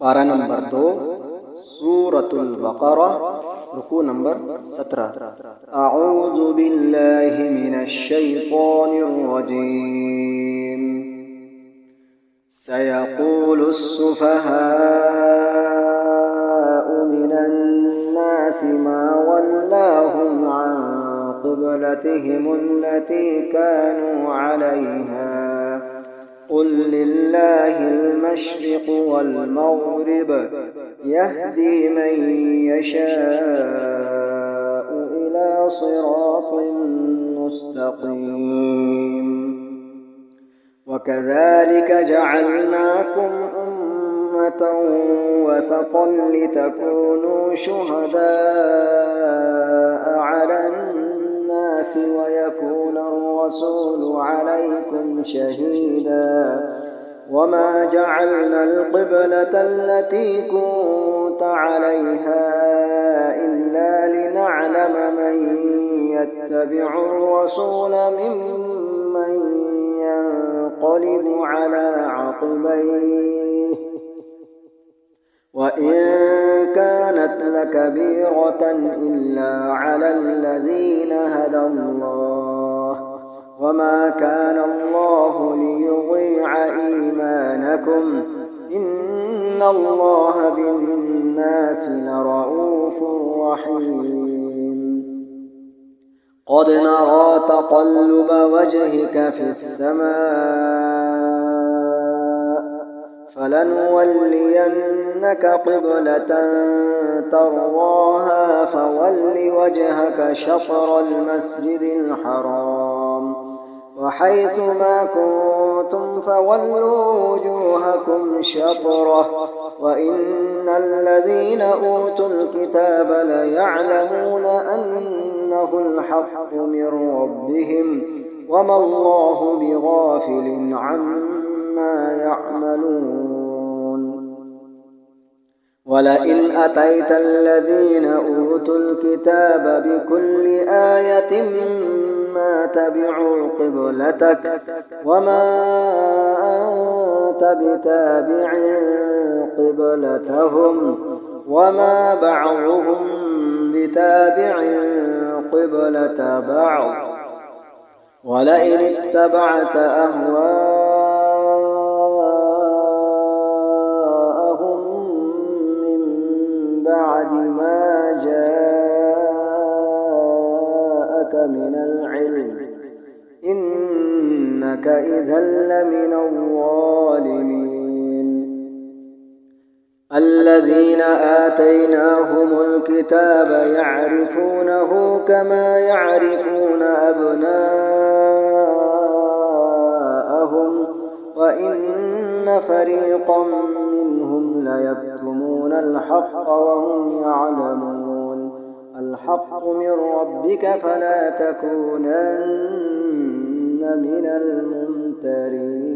पारा नंबर 2 सूरतुल बकरा रुकू नंबर 17। अऊज़ु बिल्लाहि मिनश शैतानिर रजीम। सयक़ूलुस सुफ़हाउ मिनन नासि मा वल्लाहुम अन क़िब्लतिहिमुल्लती कानू अलैहा क़ुल लिल्लाहिल मशरिक़ु वल मग़रिब यहदी मन यशाअु इला सिरातिन मुस्तक़ीम। वकज़ालिक जअलनाकुम उम्मतन वसतन लितकूनू शुहदाअ अलन नासि वयकून अर्रसूलु अलैकुम शहीदा। वमा जअलना القبلة التي كنت عليها إلا لنعلم من يتبع الرسول ممن ينقلب على عقبيه وإن كانت لكبيرة إلا على الذين هدى الله وما كان الله ليضيع إيمانكم إن الله بالناس لرءوف رحيم. قد نرى تقلب وجهك في السماء فلنولينك قبلة ترضاها فول وجهك شطر المسجد الحرام وحيث ما كنتم فولوا وجوهكم شطره وإن الذين أوتوا الكتاب ليعلمون أنه الحق من ربهم وما الله بغافل عما يعملون. ولئن أتيت الذين أوتوا الكتاب بكل آية ما تبعوا قبلتك وما أنت بتابع قبلتهم وما بعضهم بتابع قبلة بعض. ولئن اتبعت أهواءهم من بعد ما جاءك من العلم إنك إذا لمن الظالمين. الذين آتيناهم الكتاب يعرفونه كما يعرفون أبناءهم وإن فريقا منهم ليكتمون الحق وهم يعلمون. الحق من ربك فلا تكونن من الممترين.